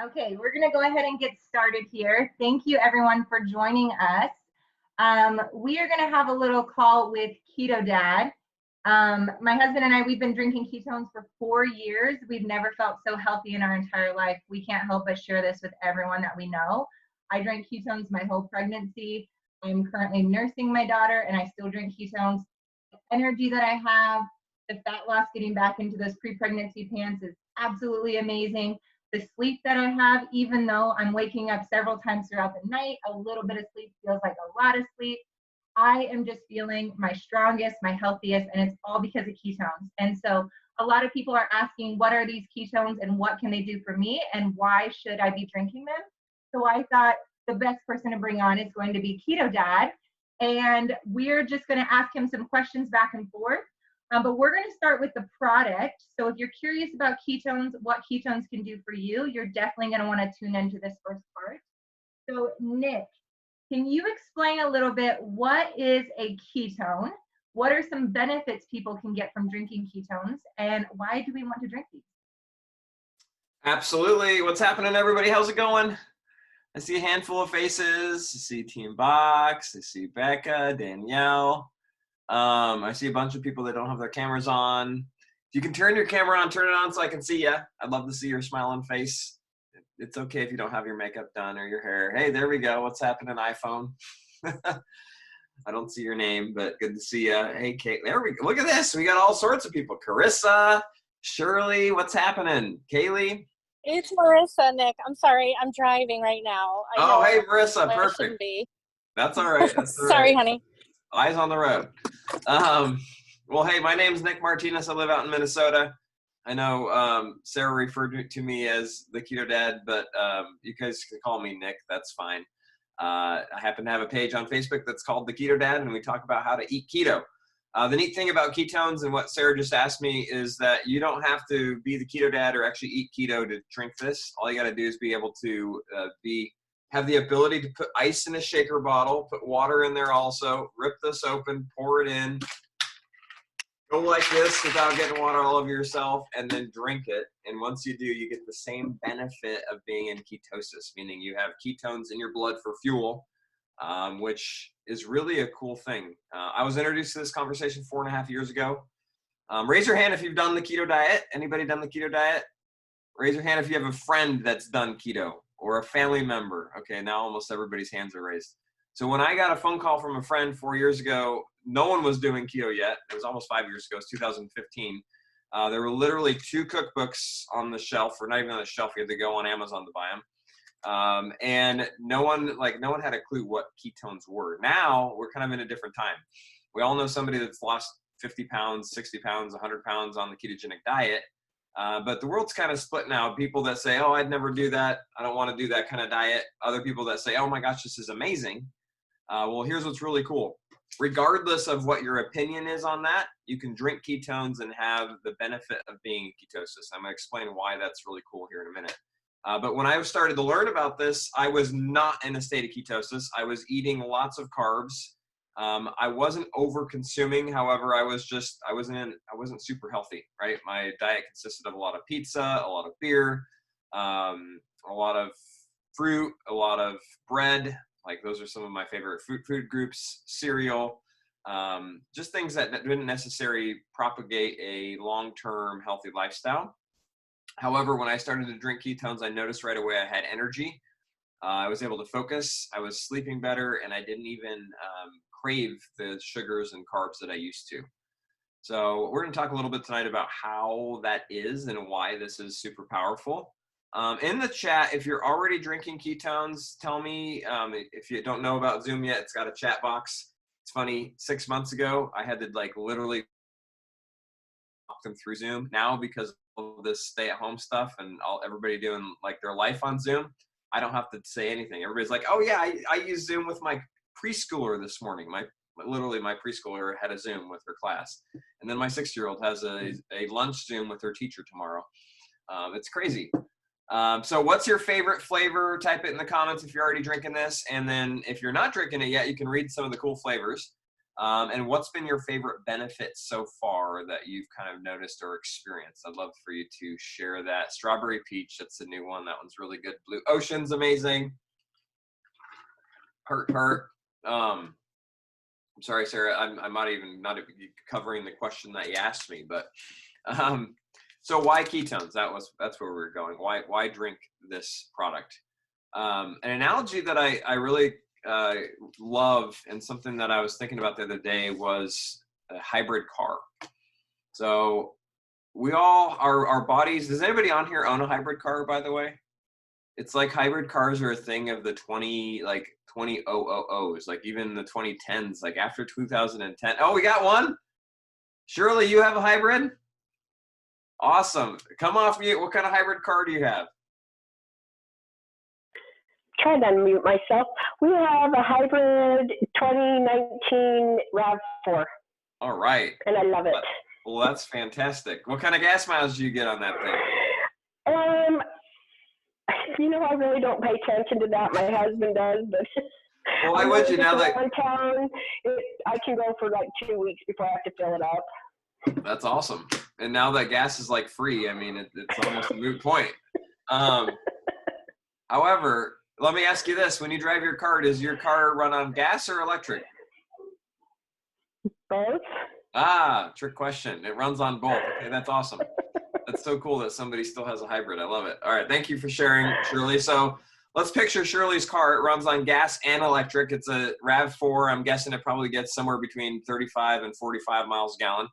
Okay, we're going to go ahead and get started here. Thank you everyone for joining us. We are going to have a little call with Keto Dad. My husband and I, we've been drinking ketones for 4 years. We've never felt so healthy in our entire life. We can't help but share this with everyone that we know. I drank ketones my whole pregnancy. I'm currently nursing my daughter and I still drink ketones. The energy that I have, the fat loss getting back into those pre-pregnancy pants is absolutely amazing. The sleep that I have, even though I'm waking up several times throughout the night, a little bit of sleep feels like a lot of sleep. I am just feeling my strongest, my healthiest, and it's all because of ketones. And so a lot of people are asking, what are these ketones and what can they do for me and why should I be drinking them? So I thought the best person to bring on is going to be Keto Dad. And we're just going to ask him some questions back and forth. But we're going to start with the product. So if you're curious about ketones, what ketones can do for you, you're definitely going to want to tune into this first part. So Nick, can you explain a little bit what is a ketone? What are some benefits people can get from drinking ketones? And why do we want to drink these? Absolutely. What's happening, everybody? How's it going? I see a handful of faces. I see Team Box. I see Becca, Danielle. I see a bunch of people that don't have their cameras on. If you can turn your camera on, turn it on so I can see you. I'd love to see your smiling face. It's okay if you don't have your makeup done or your hair. Hey, there we go. What's happening, iPhone? I don't see your name, but good to see you. Hey, Kate. There we go. Look at this. We got all sorts of people. Carissa, Shirley, what's happening? Kaylee? It's Marissa, Nick. I'm sorry. I'm driving right now. Oh, hey, Marissa. Perfect. That's all right. That's all right. Sorry, honey. Eyes on the road. Well, hey, my name's Nick Martinez. I live out in Minnesota. I know Sarah referred to me as the Keto Dad, but you guys can call me Nick. That's fine. I happen to have a page on Facebook that's called the Keto Dad, and we talk about how to eat keto. The neat thing about ketones and what Sarah just asked me is that you don't have to be the Keto Dad or actually eat keto to drink this. All you got to do is be able to have the ability to put ice in a shaker bottle, put water in there also, rip this open, pour it in, go like this without getting water all over yourself, and then drink it. And once you do, you get the same benefit of being in ketosis, meaning you have ketones in your blood for fuel, which is really a cool thing. I was introduced to this conversation 4.5 years ago. Raise your hand if you've done the keto diet. Anybody done the keto diet? Raise your hand if you have a friend that's done keto or a family member. Okay, now almost everybody's hands are raised. So when I got a phone call from a friend 4 years ago, no one was doing keto yet. It was almost 5 years ago. It was 2015. There were literally 2 cookbooks on the shelf, or not even on the shelf. You had to go on Amazon to buy them. And no one had a clue what ketones were. Now we're kind of in a different time. We all know somebody that's lost 50 pounds, 60 pounds, 100 pounds on the ketogenic diet. But the world's kind of split now. People that say, oh, I'd never do that. I don't want to do that kind of diet. Other people that say, oh my gosh, this is amazing. Well, here's what's really cool. Regardless of what your opinion is on that, you can drink ketones and have the benefit of being in ketosis. I'm going to explain why that's really cool here in a minute. But when I started to learn about this, I was not in a state of ketosis. I was eating lots of carbs. I wasn't over consuming. However, I wasn't super healthy, right? My diet consisted of a lot of pizza, a lot of beer, a lot of fruit, a lot of bread. Like those are some of my favorite food groups, cereal, just things that didn't necessarily propagate a long-term healthy lifestyle. However, when I started to drink ketones, I noticed right away I had energy. I was able to focus. I was sleeping better, and I didn't even crave the sugars and carbs that I used to. So we're going to talk a little bit tonight about how that is and why this is super powerful. In the chat, if you're already drinking ketones, tell me. If you don't know about Zoom yet, it's got a chat box. It's funny, 6 months ago, I had to literally walk them through Zoom. Now, because of this stay-at-home stuff and everybody doing their life on Zoom, I don't have to say anything. Everybody's like, oh yeah, I use Zoom with my preschooler this morning. My preschooler had a Zoom with her class. And then my 6-year-old has a lunch Zoom with her teacher tomorrow. It's crazy. So what's your favorite flavor? Type it in the comments if you're already drinking this. And then if you're not drinking it yet, you can read some of the cool flavors. And what's been your favorite benefit so far that you've kind of noticed or experienced? I'd love for you to share that. Strawberry peach, that's a new one. That one's really good. Blue ocean's amazing. Heart. I'm sorry, Sarah. I might even not be covering the question that you asked me, but so why ketones? That's where we're going. Why drink this product? An analogy that I really love, and something that I was thinking about the other day, was a hybrid car. So we all, our bodies, does anybody on here own a hybrid car, by the way? It's like hybrid cars are a thing of the 2000s, like even the 2010s, like after 2010. Oh, we got one. Shirley, you have a hybrid? Awesome. Come off mute. What kind of hybrid car do you have? Trying to unmute myself. We have a hybrid 2019 RAV4. All right. And I love it. Well, that's fantastic. What kind of gas mileage do you get on that thing? I really don't pay attention to that. My husband does, but well, why would you now that one town, I can go for like 2 weeks before I have to fill it up. That's awesome. And now that gas is like free, I mean, it's almost a moot point. However, let me ask you this: when you drive your car, does your car run on gas or electric? Both. Trick question. It runs on both. Okay, that's awesome. That's so cool that somebody still has a hybrid. I love it. All right, thank you for sharing, Shirley. So let's picture Shirley's car. It runs on gas and electric. It's a RAV4. I'm guessing it probably gets somewhere between 35 and 45 miles a gallon.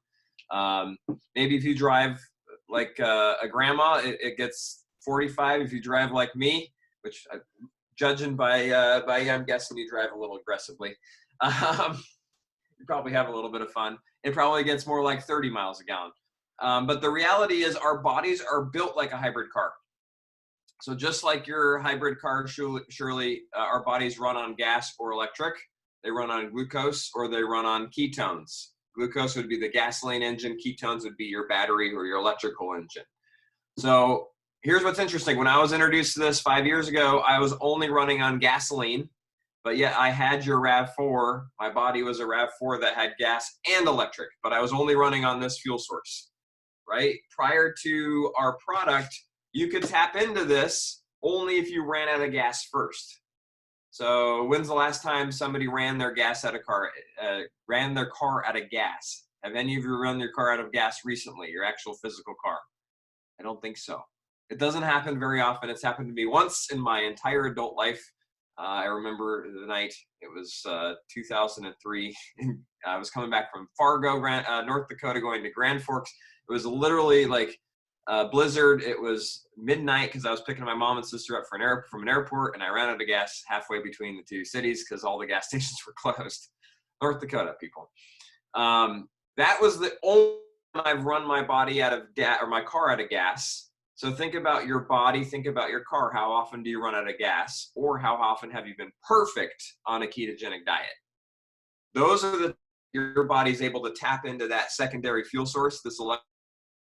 Maybe if you drive like a grandma, it gets 45. If you drive like me, which judging by I'm guessing you drive a little aggressively, you probably have a little bit of fun. It probably gets more like 30 miles a gallon. But the reality is our bodies are built like a hybrid car. So just like your hybrid car, surely our bodies run on gas or electric. They run on glucose or they run on ketones. Glucose would be the gasoline engine. Ketones would be your battery or your electrical engine. So here's what's interesting. When I was introduced to this 5 years ago, I was only running on gasoline, but yet I had your RAV4. My body was a RAV4 that had gas and electric, but I was only running on this fuel source, right? Prior to our product, you could tap into this only if you ran out of gas first. So when's the last time somebody ran their car out of gas? Have any of you run your car out of gas recently, your actual physical car? I don't think so. It doesn't happen very often. It's happened to me once in my entire adult life. I remember the night, it was 2003. I was coming back from Fargo, North Dakota, going to Grand Forks. It was literally like a blizzard. It was midnight because I was picking my mom and sister up from an airport, and I ran out of gas halfway between the two cities because all the gas stations were closed. North Dakota, people. That was the only time I've run my body out of my car out of gas. So think about your body, think about your car. How often do you run out of gas? Or how often have you been perfect on a ketogenic diet? Those are your body's able to tap into that secondary fuel source, this electrical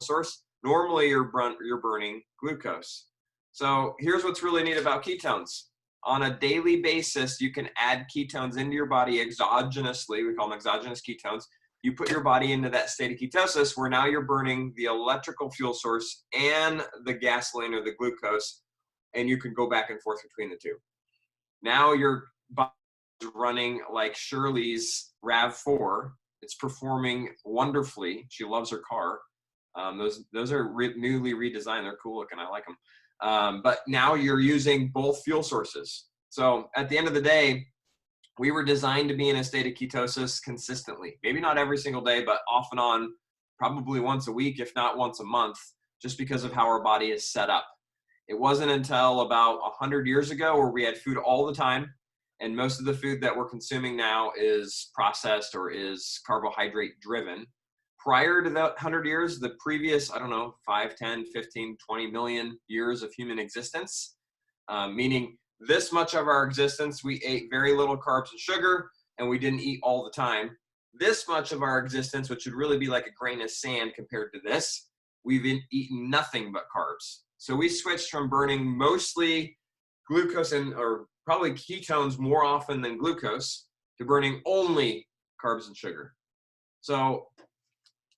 source. Normally you're burning glucose. So here's what's really neat about ketones. On a daily basis, you can add ketones into your body exogenously. We call them exogenous ketones. You put your body into that state of ketosis where now you're burning the electrical fuel source and the gasoline or the glucose, and you can go back and forth between the two. Now your body is running like Shirley's RAV4. It's performing wonderfully. She loves her car. Those are newly redesigned. They're cool looking. I like them. But now you're using both fuel sources. So at the end of the day, we were designed to be in a state of ketosis consistently. Maybe not every single day, but off and on, probably once a week, if not once a month, just because of how our body is set up. It wasn't until about 100 years ago where we had food all the time, and most of the food that we're consuming now is processed or is carbohydrate driven. Prior to that 100 years, the previous, 5, 10, 15, 20 million years of human existence, meaning this much of our existence, we ate very little carbs and sugar, and we didn't eat all the time. This much of our existence, which would really be like a grain of sand compared to this, we've eaten nothing but carbs. So we switched from burning mostly glucose or probably ketones more often than glucose to burning only carbs, and sugar. So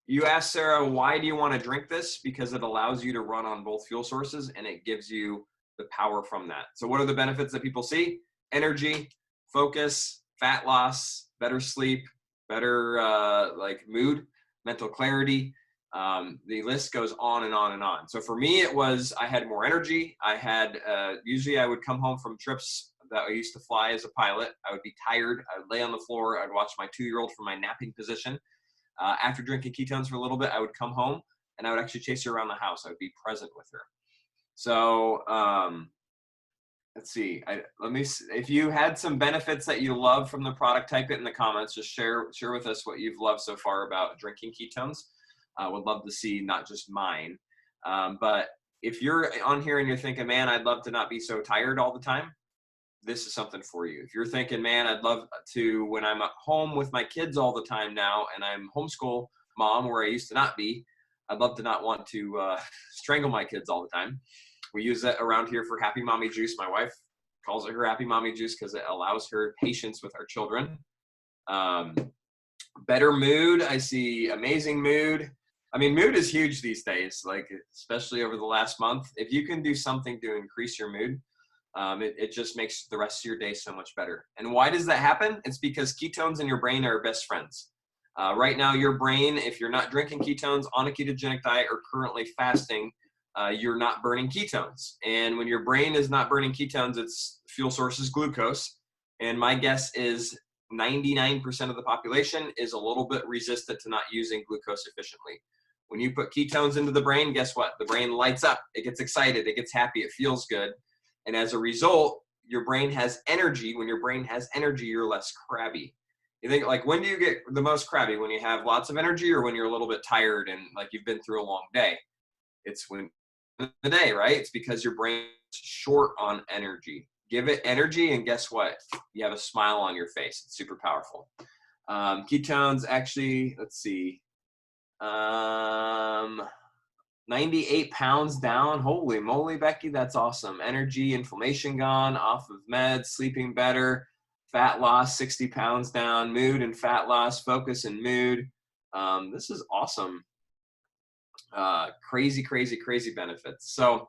you asked Sarah, why do you want to drink this? Because it allows you to run on both fuel sources and it gives you the power from that. So what are the benefits that people see? Energy, focus, fat loss, better sleep, better like mood, mental clarity. The list goes on and on and on. So for me, it was, I had more energy. I had, usually I would come home from trips that I used to fly as a pilot. I would be tired. I would lay on the floor. I'd watch my 2-year-old from my napping position. After drinking ketones for a little bit, I would come home and I would actually chase her around the house. I would be present with her. So let's see. If you had some benefits that you love from the product, type it in the comments. Just share with us what you've loved so far about drinking ketones. I would love to see not just mine. But if you're on here and you're thinking, man, I'd love to not be so tired all the time, this is something for you. If you're thinking, man, I'd love to, when I'm at home with my kids all the time now and I'm homeschool mom where I used to not be, I'd love to not want to strangle my kids all the time. We use that around here for Happy Mommy Juice. My wife calls it her Happy Mommy Juice because it allows her patience with our children. Better mood. I see amazing mood. I mean, mood is huge these days, like especially over the last month. If you can do something to increase your mood, it just makes the rest of your day so much better. And why does that happen? It's because ketones in your brain are best friends. Right now, your brain, if you're not drinking ketones on a ketogenic diet or currently fasting, you're not burning ketones. And when your brain is not burning ketones, its fuel source is glucose. And my guess is 99% of the population is a little bit resistant to not using glucose efficiently. When you put ketones into the brain, guess what? The brain lights up. It gets excited. It gets happy. It feels good. And as a result, your brain has energy. When your brain has energy, you're less crabby. You think, like, when do you get the most crabby? When you have lots of energy or when you're a little bit tired and like you've been through a long day? It's when the day, right? It's because your brain's short on energy. Give it energy and guess what? You have a smile on your face. It's super powerful. Ketones actually, let's see. 98 pounds down. Holy moly, Becky, that's awesome. Energy, inflammation gone, off of meds, sleeping better, fat loss, 60 pounds down, mood and fat loss, focus and mood. This is awesome. Crazy, crazy, crazy benefits. So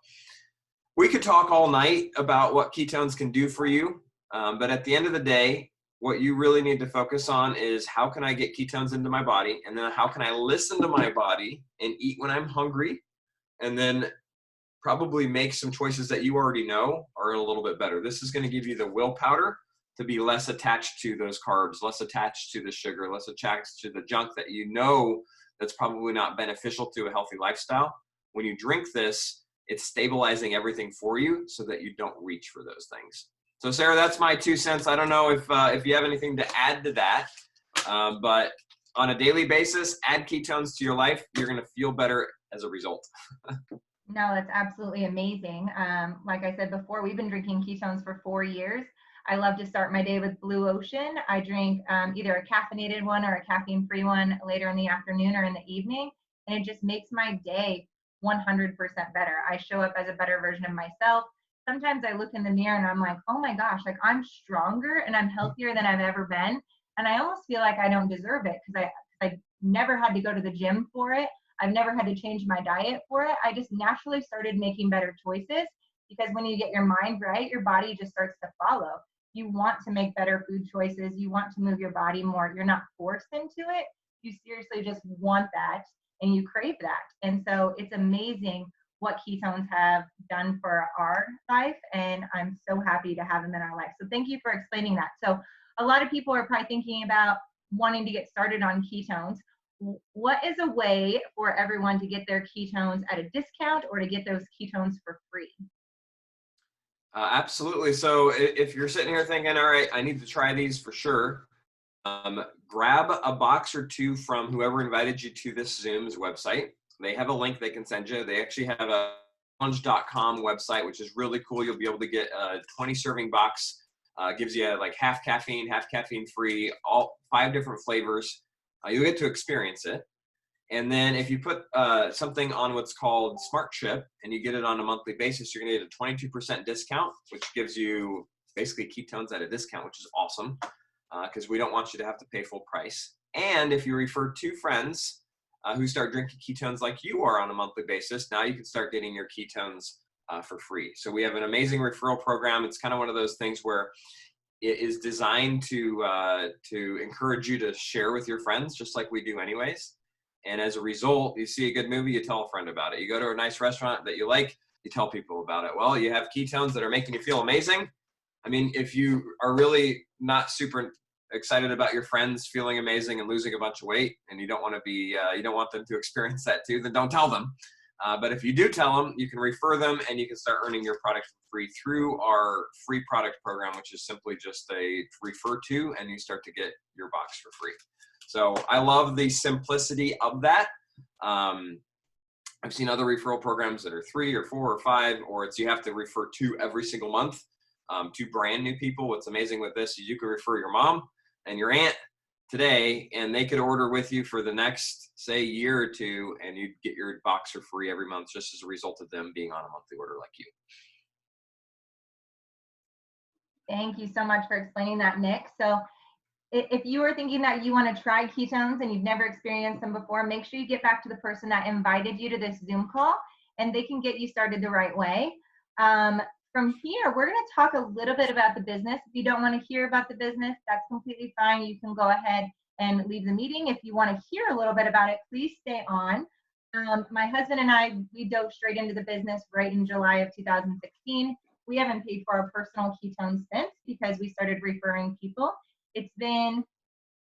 we could talk all night about what ketones can do for you. But at the end of the day, what you really need to focus on is how can I get ketones into my body? And then how can I listen to my body and eat when I'm hungry? And then probably make some choices that you already know are a little bit better. This is going to give you the willpower to be less attached to those carbs, less attached to the sugar, less attached to the junk that you know that's probably not beneficial to a healthy lifestyle. When you drink this, it's stabilizing everything for you so that you don't reach for those things. So Sarah, that's my 2 cents. I don't know if you have anything to add to that, but on a daily basis, add ketones to your life. You're going to feel better as a result. No, that's absolutely amazing. Like I said before, we've been drinking ketones for 4 years. I love to start my day with Blue Ocean. I drink either a caffeinated one or a caffeine-free one later in the afternoon or in the evening, and it just makes my day 100% better. I show up as a better version of myself. Sometimes I look in the mirror and I'm like, oh my gosh, like I'm stronger and I'm healthier than I've ever been. And I almost feel like I don't deserve it because I never had to go to the gym for it. I've never had to change my diet for it. I just naturally started making better choices because when you get your mind right, your body just starts to follow. You want to make better food choices. You want to move your body more. You're not forced into it. You seriously just want that and you crave that. And so it's amazing what ketones have done for our life. And I'm so happy to have them in our life. So thank you for explaining that. So a lot of people are probably thinking about wanting to get started on ketones. What is a way for everyone to get their ketones at a discount or to get those ketones for free? Absolutely. So if you're sitting here thinking, all right, I need to try these for sure, grab a box or two from whoever invited you to this Zoom's website. They have a link they can send you. They actually have a challenge.com website, which is really cool. You'll be able to get a 20 serving box. Gives you like half caffeine free, all 5 different flavors. You'll get to experience it. And then if you put something on what's called Smart Ship and you get it on a monthly basis, you're going to get a 22% discount, which gives you basically ketones at a discount, which is awesome. because we don't want you to have to pay full price. And if you refer 2 friends who start drinking ketones like you are on a monthly basis, now you can start getting your ketones for free. So we have an amazing referral program. It's kind of one of those things where it is designed to encourage you to share with your friends, just like we do anyways. And as a result, you see a good movie, you tell a friend about it. You go to a nice restaurant that you like, you tell people about it. Well, you have ketones that are making you feel amazing. I mean, if you are really not super excited about your friends feeling amazing and losing a bunch of weight, and you don't want to be, you don't want them to experience that too, then don't tell them. But if you do tell them, you can refer them and you can start earning your product for free through our free product program, which is simply just a refer to, and you start to get your box for free. So I love the simplicity of that. I've seen other referral programs that are 3 or 4 or 5, or it's you have to refer to every single month to brand new people. What's amazing with this is you can refer your mom and your aunt today, and they could order with you for the next, say, year or 2, and you'd get your box for free every month just as a result of them being on a monthly order like you. Thank you so much for explaining that, Nick. So if you are thinking that you want to try ketones and you've never experienced them before, make sure you get back to the person that invited you to this Zoom call, and they can get you started the right way. From here, we're going to talk a little bit about the business. If you don't want to hear about the business, that's completely fine. You can go ahead and leave the meeting. If you want to hear a little bit about it, please stay on. My husband and I, we dove straight into the business right in July of 2016. We haven't paid for our personal ketones since, because we started referring people. It's been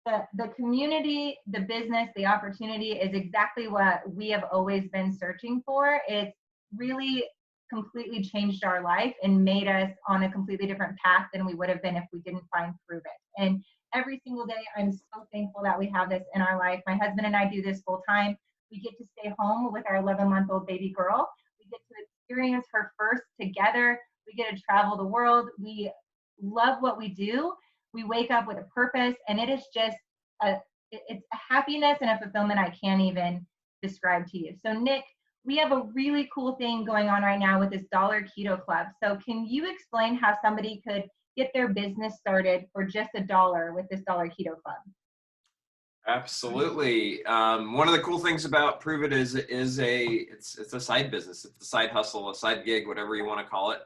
the community, the business, the opportunity is exactly what we have always been searching for. It's really completely changed our life and made us on a completely different path than we would have been if we didn't find Prove It. And every single day, I'm so thankful that we have this in our life. My husband and I do this full time. We get to stay home with our 11-month-old baby girl. We get to experience her first together. We get to travel the world. We love what we do. We wake up with a purpose, and it is just it's a happiness and a fulfillment I can't even describe to you. So Nick, we have a really cool thing going on right now with this $1 Keto Club. So can you explain how somebody could get their business started for just $1 with this $1 Keto Club? Absolutely. One of the cool things about Prove It is it's a side business. It's a side hustle, a side gig, whatever you want to call it.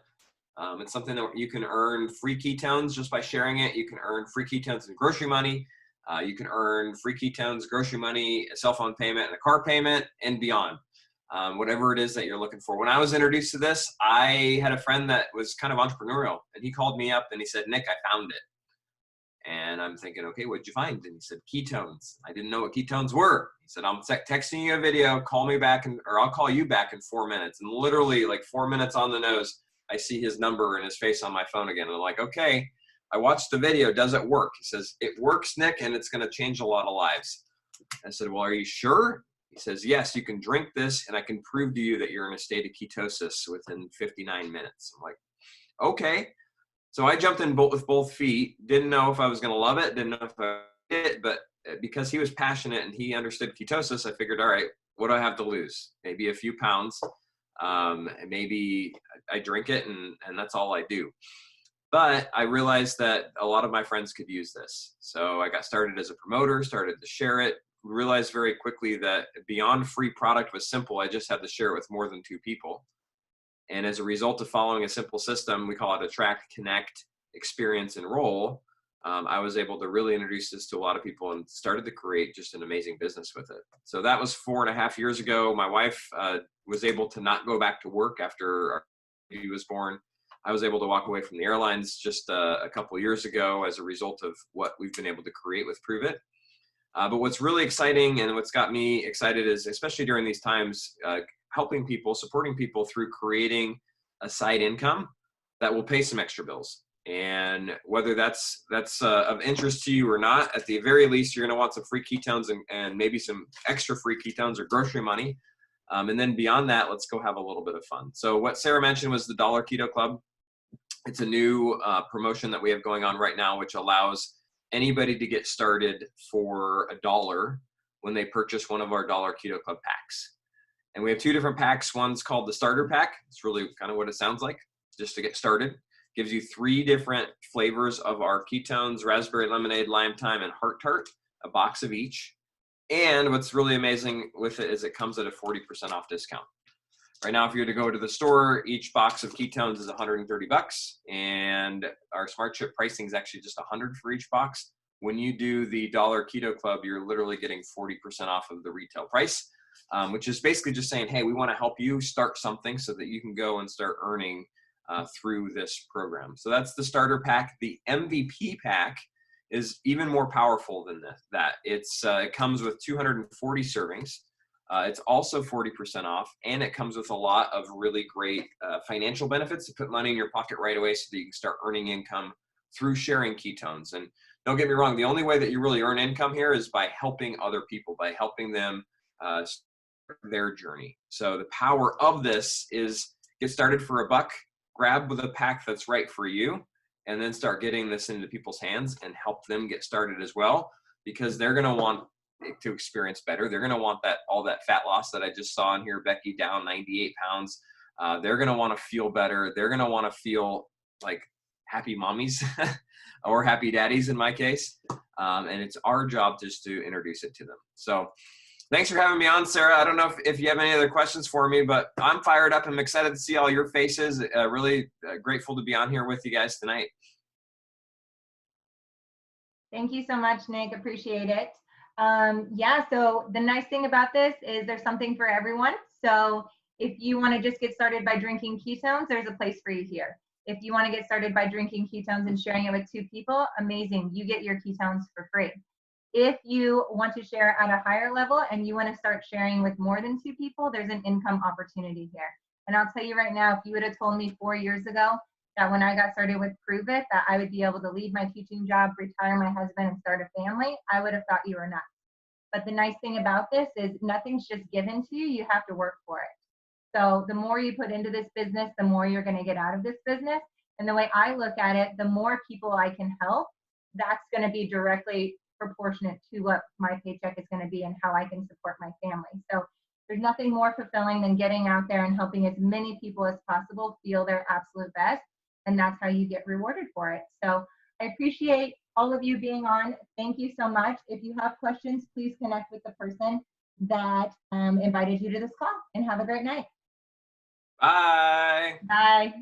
It's something that you can earn free ketones just by sharing it. You can earn free ketones and grocery money. You can earn free ketones, grocery money, a cell phone payment, and a car payment, and beyond. Whatever it is that you're looking for. When I was introduced to this, I had a friend that was kind of entrepreneurial, and he called me up and he said, "Nick, I found it." And I'm thinking, okay, what'd you find? And he said, ketones. I didn't know what ketones were. He said, I'm texting you a video, call me back, or I'll call you back in 4 minutes. And literally like 4 minutes on the nose, I see his number and his face on my phone again. And I'm like, okay, I watched the video. Does it work? He says, it works, Nick, and it's going to change a lot of lives. I said, well, are you sure? He says, yes, you can drink this, and I can prove to you that you're in a state of ketosis within 59 minutes. I'm like, okay. So I jumped in with both feet. Didn't know if I was going to love it. Didn't know if I did, but because he was passionate and he understood ketosis, I figured, all right, what do I have to lose? Maybe a few pounds. Maybe I drink it and that's all I do. But I realized that a lot of my friends could use this. So I got started as a promoter, started to share it, realized very quickly that beyond free product was simple. I just had to share it with more than 2 people. And as a result of following a simple system, we call it attract, connect, experience, enroll. I was able to really introduce this to a lot of people and started to create just an amazing business with it. So that was 4.5 years ago. My wife was able to not go back to work after our baby was born. I was able to walk away from the airlines just a couple years ago as a result of what we've been able to create with Prove It. But what's really exciting and what's got me excited is, especially during these times, helping people, supporting people through creating a side income that will pay some extra bills. And whether that's of interest to you or not, at the very least, you're going to want some free ketones and maybe some extra free ketones or grocery money. And then beyond that, let's go have a little bit of fun. So what Sarah mentioned was the $1 Keto Club. It's a new promotion that we have going on right now, which allows anybody to get started for $1 when they purchase one of our $1 Keto Club packs. And we have 2 different packs. One's called the starter pack. It's really kind of what it sounds like, just to get started. Gives you 3 different flavors of our ketones: raspberry lemonade, lime thyme, and heart tart, a box of each. And what's really amazing with it is it comes at a 40% off discount. Right now, if you were to go to the store, each box of ketones is $130, and our Smart Chip pricing is actually just $100 for each box. When you do the Dollar Keto Club, you're literally getting 40% off of the retail price, which is basically just saying, hey, we want to help you start something so that you can go and start earning through this program. So that's the starter pack. The MVP pack is even more powerful than that. It comes with 240 servings. It's also 40% off, and it comes with a lot of really great financial benefits to put money in your pocket right away so that you can start earning income through sharing ketones. And don't get me wrong, the only way that you really earn income here is by helping other people, by helping them start their journey. So the power of this is get started for $1, grab with a pack that's right for you, and then start getting this into people's hands and help them get started as well, because they're going to want to experience better. They're going to want all that fat loss that I just saw in here, Becky down 98 pounds. They're going to want to feel better. They're going to want to feel like happy mommies or happy daddies in my case. And it's our job just to introduce it to them. So thanks for having me on, Sarah. I don't know if you have any other questions for me, but I'm fired up. I'm excited to see all your faces. Really grateful to be on here with you guys tonight. Thank you so much, Nick. Appreciate it. Yeah, so the nice thing about this is there's something for everyone. So if you want to just get started by drinking ketones, there's a place for you here. If you want to get started by drinking ketones and sharing it with 2 people, amazing. You get your ketones for free. If you want to share at a higher level and you want to start sharing with more than 2 people, there's an income opportunity here. And I'll tell you right now, if you would have told me 4 years ago that when I got started with Prove It, that I would be able to leave my teaching job, retire my husband, and start a family, I would have thought you were nuts. But the nice thing about this is nothing's just given to you. You have to work for it. So the more you put into this business, the more you're going to get out of this business. And the way I look at it, the more people I can help, that's going to be directly proportionate to what my paycheck is going to be and how I can support my family. So there's nothing more fulfilling than getting out there and helping as many people as possible feel their absolute best. And that's how you get rewarded for it. So I appreciate all of you being on. Thank you so much. If you have questions, please connect with the person that invited you to this call, and have a great night. Bye. Bye.